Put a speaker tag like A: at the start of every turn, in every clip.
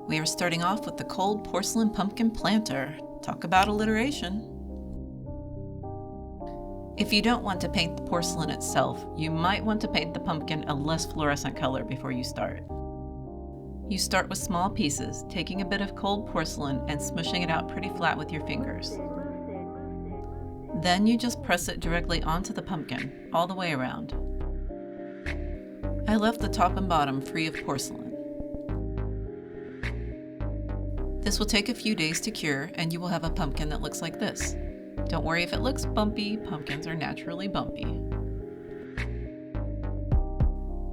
A: We are starting off with the cold porcelain pumpkin planter. Talk about alliteration. If you don't want to paint the porcelain itself, you might want to paint the pumpkin a less fluorescent color before you start. You start with small pieces, taking a bit of cold porcelain and smushing it out pretty flat with your fingers. Then you just press it directly onto the pumpkin, all the way around. I left the top and bottom free of porcelain. This will take a few days to cure, and you will have a pumpkin that looks like this. Don't worry if it looks bumpy, pumpkins are naturally bumpy.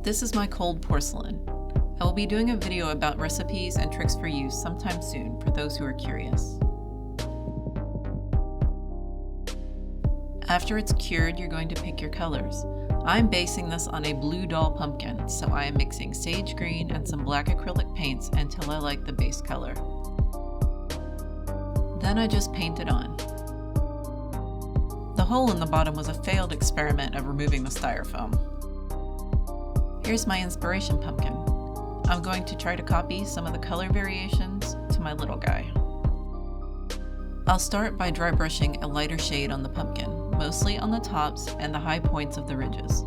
A: This is my cold porcelain. I will be doing a video about recipes and tricks for use sometime soon for those who are curious. After it's cured, you're going to pick your colors. I'm basing this on a blue doll pumpkin, so I am mixing sage green and some black acrylic paints until I like the base color. Then I just paint it on. The hole in the bottom was a failed experiment of removing the styrofoam. Here's my inspiration pumpkin. I'm going to try to copy some of the color variations to my little guy. I'll start by dry brushing a lighter shade on the pumpkin, mostly on the tops and the high points of the ridges.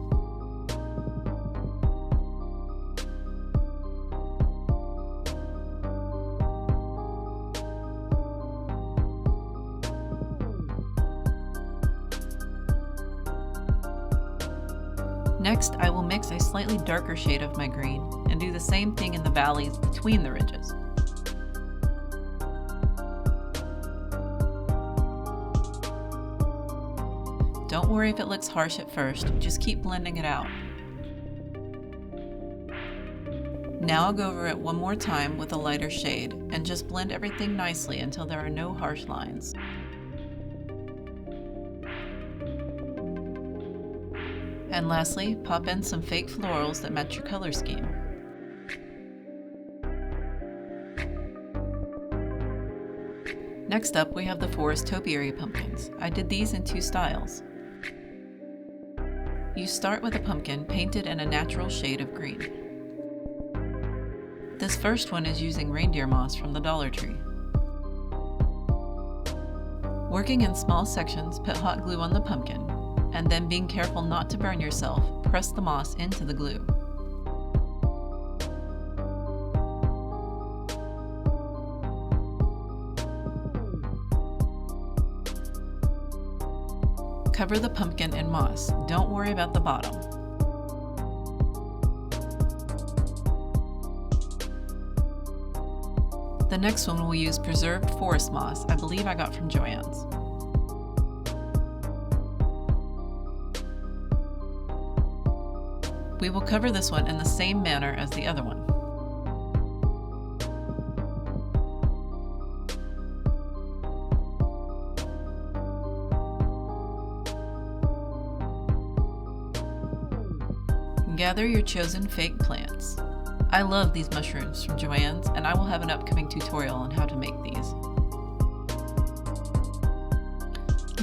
A: Next, I will mix a slightly darker shade of my green and do the same thing in the valleys between the ridges. Don't worry if it looks harsh at first, just keep blending it out. Now I'll go over it one more time with a lighter shade and just blend everything nicely until there are no harsh lines. And lastly, pop in some fake florals that match your color scheme. Next up, we have the forest topiary pumpkins. I did these in two styles. You start with a pumpkin painted in a natural shade of green. This first one is using reindeer moss from the Dollar Tree. Working in small sections, put hot glue on the pumpkin, and then being careful not to burn yourself, press the moss into the glue. Cover the pumpkin in moss. Don't worry about the bottom. The next one will use preserved forest moss, I believe I got from Joann's. We will cover this one in the same manner as the other one. Gather your chosen fake plants. I love these mushrooms from Joann's, and I will have an upcoming tutorial on how to make these.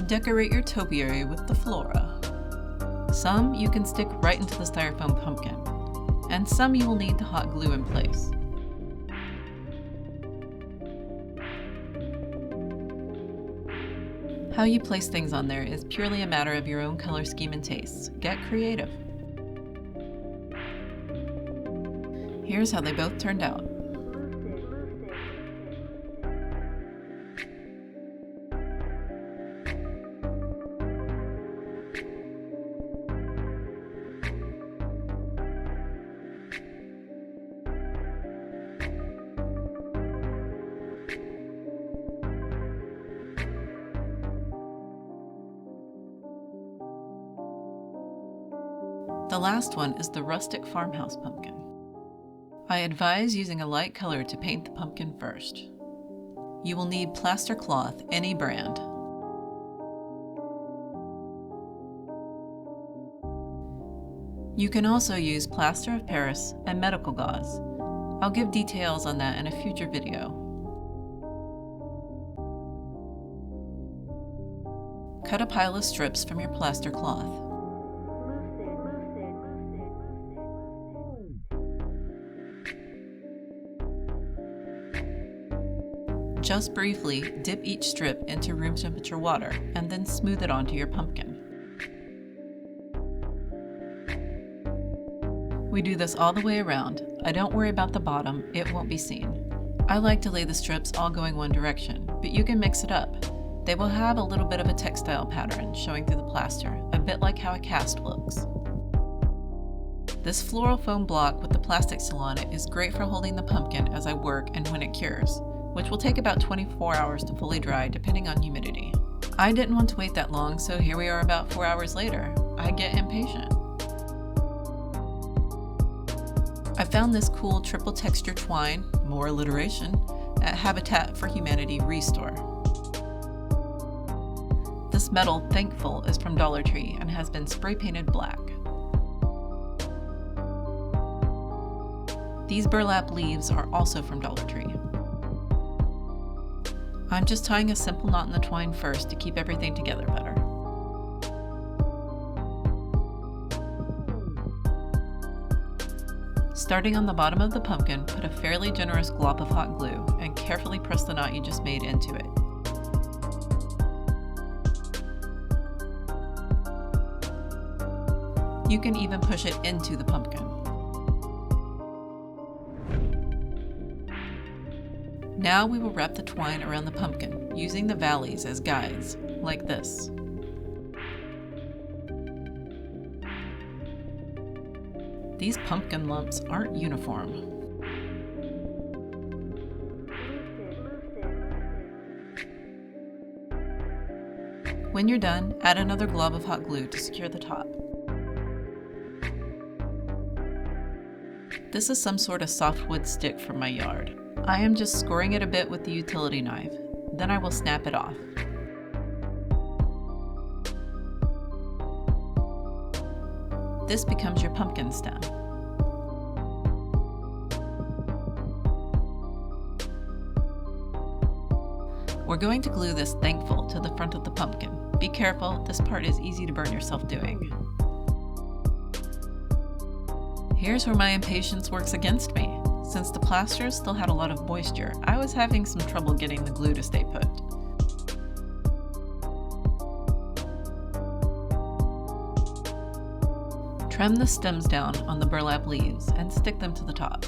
A: Decorate your topiary with the flora. Some you can stick right into the styrofoam pumpkin, and some you will need to hot glue in place. How you place things on there is purely a matter of your own color scheme and tastes. Get creative. Here's how they both turned out. The last one is the Rustic Farmhouse pumpkin. I advise using a light color to paint the pumpkin first. You will need plaster cloth, any brand. You can also use plaster of Paris and medical gauze. I'll give details on that in a future video. Cut a pile of strips from your plaster cloth. Just briefly dip each strip into room temperature water and then smooth it onto your pumpkin. We do this all the way around. I don't worry about the bottom, it won't be seen. I like to lay the strips all going one direction, but you can mix it up. They will have a little bit of a textile pattern showing through the plaster, a bit like how a cast looks. This floral foam block with the plastic seal on it is great for holding the pumpkin as I work and when it cures, which will take about 24 hours to fully dry depending on humidity. I didn't want to wait that long, so here we are about 4 hours later. I get impatient. I found this cool triple texture twine, more alliteration, at Habitat for Humanity Restore. This metal Thankful is from Dollar Tree and has been spray painted black. These burlap leaves are also from Dollar Tree. I'm just tying a simple knot in the twine first to keep everything together better. Starting on the bottom of the pumpkin, put a fairly generous glob of hot glue and carefully press the knot you just made into it. You can even push it into the pumpkin. Now we will wrap the twine around the pumpkin, using the valleys as guides, like this. These pumpkin lumps aren't uniform. When you're done, add another glob of hot glue to secure the top. This is some sort of softwood stick from my yard. I am just scoring it a bit with the utility knife, then I will snap it off. This becomes your pumpkin stem. We're going to glue this Thankful to the front of the pumpkin. Be careful, this part is easy to burn yourself doing. Here's where my impatience works against me. Since the plaster still had a lot of moisture, I was having some trouble getting the glue to stay put. Trim the stems down on the burlap leaves and stick them to the top.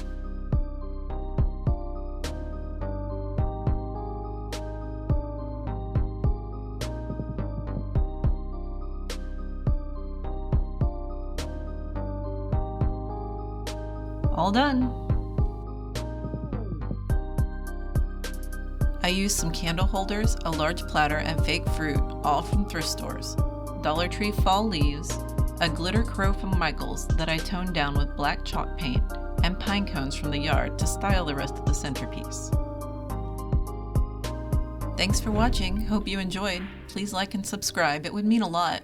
A: All done! I used some candle holders, a large platter, and fake fruit, all from thrift stores, Dollar Tree fall leaves, a glitter crow from Michael's that I toned down with black chalk paint, and pine cones from the yard to style the rest of the centerpiece. Thanks for watching, hope you enjoyed. Please like and subscribe, it would mean a lot.